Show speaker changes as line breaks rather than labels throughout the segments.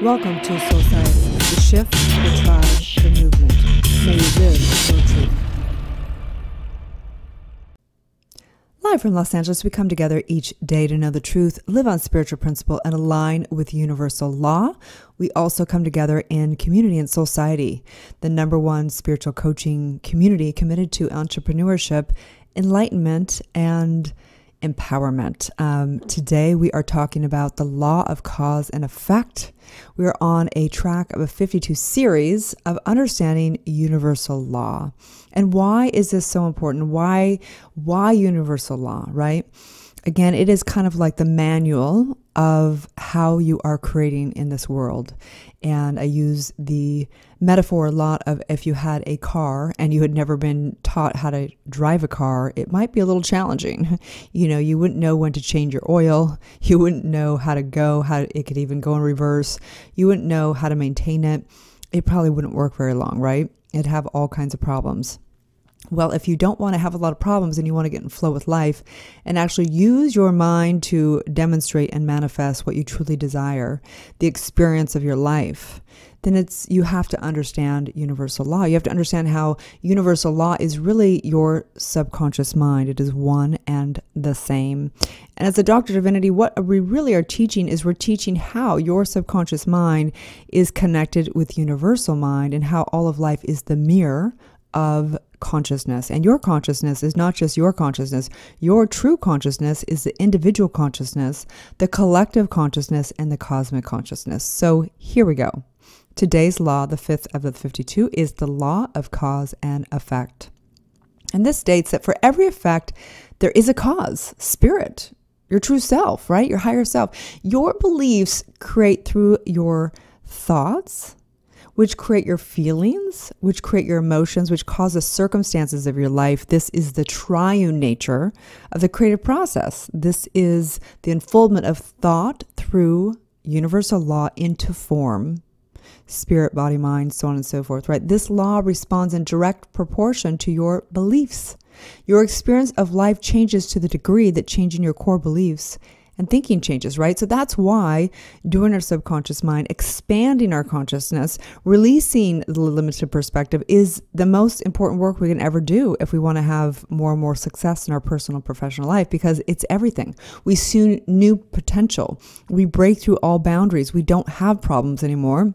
Welcome to Soulciete, the shift, the tribe, the movement. May you live your truth. Live from Los Angeles, we come together each day to know the truth, live on spiritual principle, and align with universal law. We also come together in community and Soulciete, the #1 spiritual coaching community committed to entrepreneurship, enlightenment, and empowerment. Today we are talking about the law of cause and effect. We are on a track of a 52 series of understanding universal law. And why is this so important? Why universal law, right? Again, it is kind of like the manual of how you are creating in this world. And I use the metaphor a lot of if you had a car and you had never been taught how to drive a car, it might be a little challenging. You wouldn't know when to change your oil. You wouldn't know how to go, how it could even go in reverse. You wouldn't know how to maintain it. It probably wouldn't work very long, right? It'd have all kinds of problems. Well, if you don't want to have a lot of problems and you want to get in flow with life and actually use your mind to demonstrate and manifest what you truly desire, the experience of your life, then you have to understand universal law. You have to understand how universal law is really your subconscious mind. It is one and the same. And as a Doctor Divinity, what we really are teaching is we're teaching how your subconscious mind is connected with universal mind and how all of life is the mirror of consciousness. And your consciousness is not just your consciousness. Your true consciousness is the individual consciousness, the collective consciousness, and the cosmic consciousness. So here we go. Today's law, the 5th of the 52, is the law of cause and effect. And this states that for every effect, there is a cause, spirit, your true self, right? Your higher self. Your beliefs create through your thoughts, which create your feelings, which create your emotions, which cause the circumstances of your life. This is the triune nature of the creative process. This is the unfoldment of thought through universal law into form, spirit, body, mind, so on and so forth, right? This law responds in direct proportion to your beliefs. Your experience of life changes to the degree that changing your core beliefs and thinking changes, right? So that's why doing our subconscious mind, expanding our consciousness, releasing the limited perspective is the most important work we can ever do if we want to have more and more success in our personal and professional life, because it's everything. We see new potential. We break through all boundaries. We don't have problems anymore,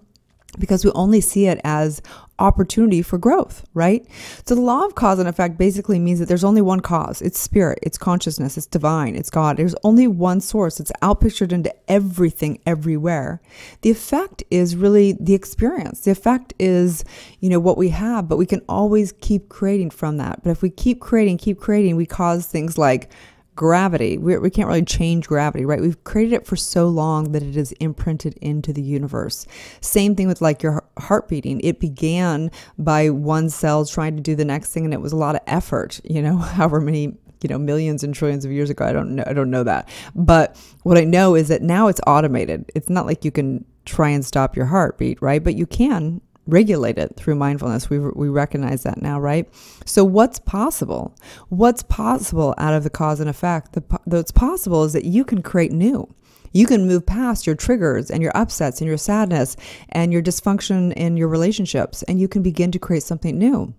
because we only see it as opportunity for growth, right? So the law of cause and effect basically means that there's only one cause. It's spirit, it's consciousness, it's divine, it's God. There's only one source. It's outpictured into everything, everywhere. The effect is really the experience. The effect is, what we have, but we can always keep creating from that. But if we keep creating, we cause things like gravity. We can't really change gravity, right? We've created it for so long that it is imprinted into the universe. Same thing with like your heart beating. It began by one cell trying to do the next thing, and it was a lot of effort, however many millions and trillions of years ago. I don't know that. But what I know is that now it's automated. It's not like you can try and stop your heartbeat, right? But you can regulate it through mindfulness. We recognize that now, right? So what's possible? What's possible out of the cause and effect? What's possible is that you can create new. You can move past your triggers and your upsets and your sadness and your dysfunction in your relationships, and you can begin to create something new.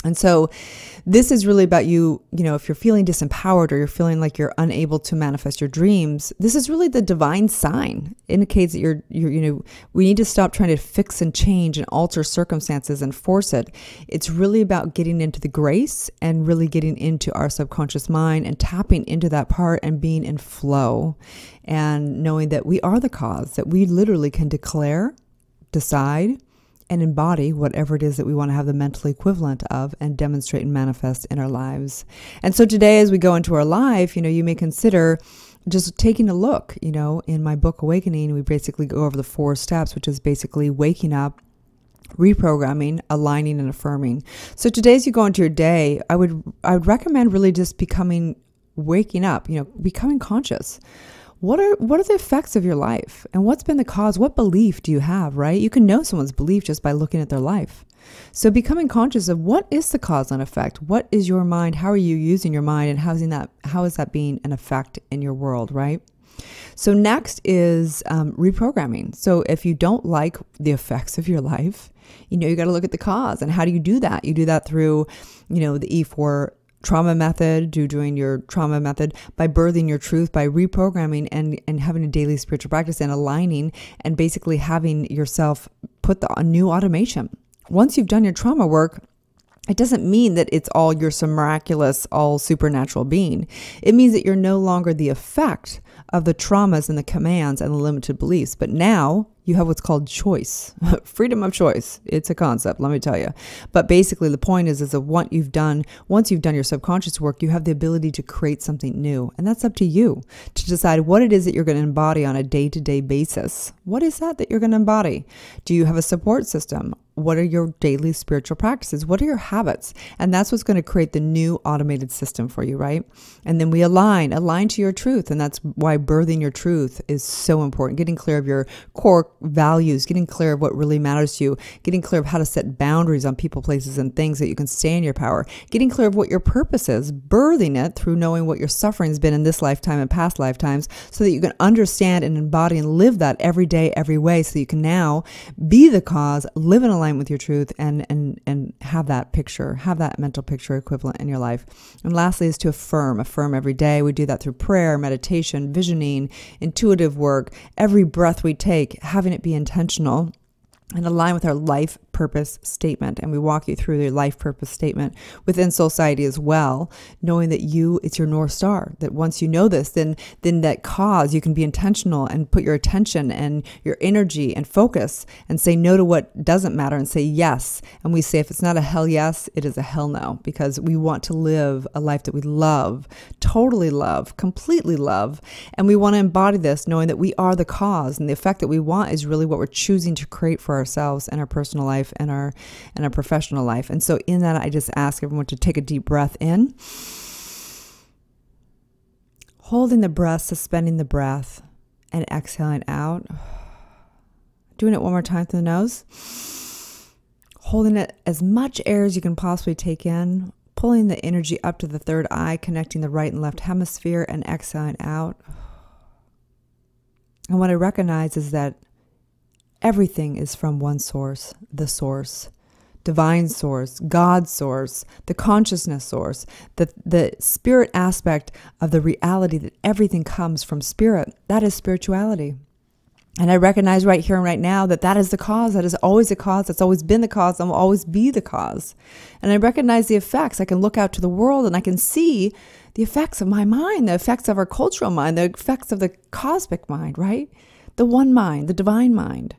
And so this is really about you, if you're feeling disempowered or you're feeling like you're unable to manifest your dreams, this is really the divine sign. It indicates that we need to stop trying to fix and change and alter circumstances and force it. It's really about getting into the grace and really getting into our subconscious mind and tapping into that part and being in flow and knowing that we are the cause, that we literally can declare, decide, and embody whatever it is that we want to have the mental equivalent of and demonstrate and manifest in our lives. And so today, as we go into our life, you may consider just taking a look. In my book, Awakening, we basically go over the 4 steps, which is basically waking up, reprogramming, aligning, and affirming. So today, as you go into your day, I would recommend really just waking up, becoming conscious. What are the effects of your life? And what's been the cause? What belief do you have, right? You can know someone's belief just by looking at their life. So becoming conscious of what is the cause and effect? What is your mind? How are you using your mind? And how is that being an effect in your world, right? So next is reprogramming. So if you don't like the effects of your life, you got to look at the cause. And how do you do that? You do that through, the E4 trauma method, doing your trauma method, by birthing your truth, by reprogramming and having a daily spiritual practice and aligning and basically having yourself put a new automation. Once you've done your trauma work, it doesn't mean that it's all you're some miraculous, all supernatural being. It means that you're no longer the effect of the traumas and the commands and the limited beliefs. But now you have what's called choice, freedom of choice. It's a concept, let me tell you. But basically the point is that once you've done your subconscious work, you have the ability to create something new. And that's up to you to decide what it is that you're going to embody on a day-to-day basis. What is that you're going to embody? Do you have a support system? What are your daily spiritual practices? What are your habits? And that's what's going to create the new automated system for you, right? And then we align to your truth. And that's why birthing your truth is so important. Getting clear of your core values, getting clear of what really matters to you, getting clear of how to set boundaries on people, places, and things that you can stay in your power, getting clear of what your purpose is, birthing it through knowing what your suffering has been in this lifetime and past lifetimes, so that you can understand and embody and live that every day, every way, so you can now be the cause, live in alignment with your truth, and have that picture, have that mental picture equivalent in your life. And lastly is to affirm every day. We do that through prayer, meditation, visioning, intuitive work, every breath we take, having it be intentional and align with our life purpose statement. And we walk you through the life purpose statement within soulciete as well, knowing that it's your North Star, that once you know this, then that cause, you can be intentional and put your attention and your energy and focus and say no to what doesn't matter and say yes. And we say, if it's not a hell yes, it is a hell no, because we want to live a life that we love, totally love, completely love. And we want to embody this knowing that we are the cause, and the effect that we want is really what we're choosing to create for ourselves and our personal life and our professional life. And so in that, I just ask everyone to take a deep breath in, holding the breath, suspending the breath, and exhaling out. Doing it one more time through the nose, holding it as much air as you can possibly take in, pulling the energy up to the third eye, connecting the right and left hemisphere, and exhaling out. And what I recognize is that everything is from one source, the source, divine source, God's source, the consciousness source, the spirit aspect of the reality that everything comes from spirit. That is spirituality. And I recognize right here and right now that is the cause. That is always the cause. That's always been the cause. And will always be the cause. And I recognize the effects. I can look out to the world and I can see the effects of my mind, the effects of our cultural mind, the effects of the cosmic mind, right? The one mind, the divine mind.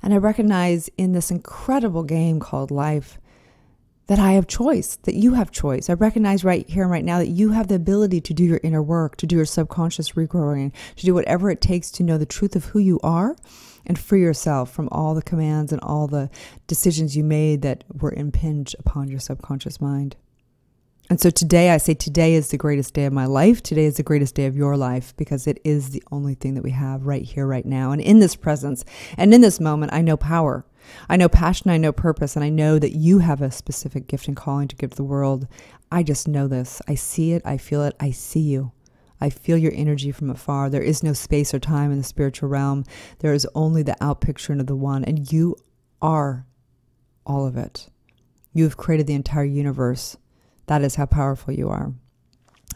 And I recognize in this incredible game called life that I have choice, that you have choice. I recognize right here and right now that you have the ability to do your inner work, to do your subconscious regrowing, to do whatever it takes to know the truth of who you are and free yourself from all the commands and all the decisions you made that were impinged upon your subconscious mind. And so today, I say today is the greatest day of my life. Today is the greatest day of your life, because it is the only thing that we have right here, right now. And in this presence and in this moment, I know power. I know passion. I know purpose. And I know that you have a specific gift and calling to give to the world. I just know this. I see it. I feel it. I see you. I feel your energy from afar. There is no space or time in the spiritual realm. There is only the outpicturing of the one. And you are all of it. You have created the entire universe. That is how powerful you are.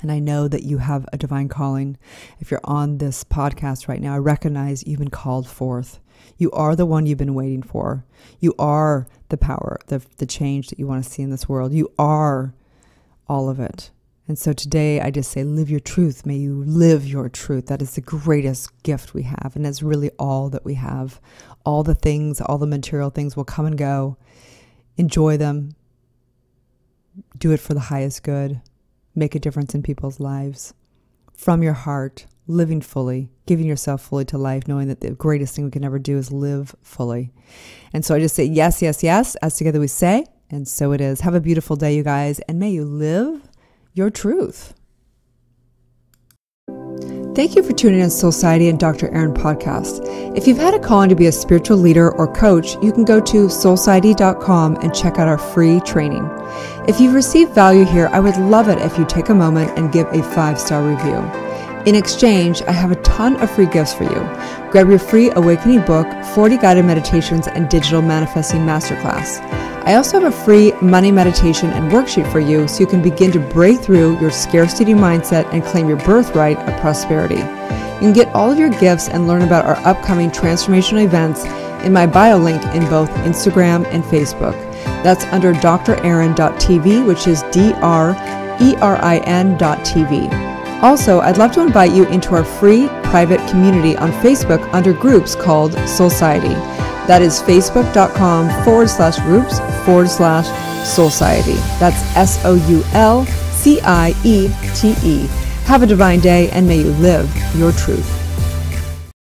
And I know that you have a divine calling. If you're on this podcast right now, I recognize you've been called forth. You are the one you've been waiting for. You are the power, the change that you want to see in this world. You are all of it. And so today I just say, live your truth. May you live your truth. That is the greatest gift we have. And that's really all that we have. All the things, all the material things will come and go. Enjoy them. Do it for the highest good. Make a difference in people's lives. From your heart, living fully, giving yourself fully to life, knowing that the greatest thing we can ever do is live fully. And so I just say yes, yes, yes, as together we say, and so it is. Have a beautiful day, you guys, and may you live your truth. Thank you for tuning in to Soulciete and Dr. Erin podcast. If you've had a calling to be a spiritual leader or coach, you can go to soulciete.com and check out our free training. If you've received value here, I would love it if you take a moment and give a 5-star review. In exchange, I have a ton of free gifts for you. Grab your free Awakening book, 40 guided meditations, and digital manifesting masterclass. I also have a free money meditation and worksheet for you so you can begin to break through your scarcity mindset and claim your birthright of prosperity. You can get all of your gifts and learn about our upcoming transformational events in my bio link in both Instagram and Facebook. That's under drerin.tv, which is DRERIN.tv. Also, I'd love to invite you into our free private community on Facebook under groups called Soulciete. That is facebook.com/groups/Soulciete. That's SOULCIETE. Have a divine day and may you live your truth.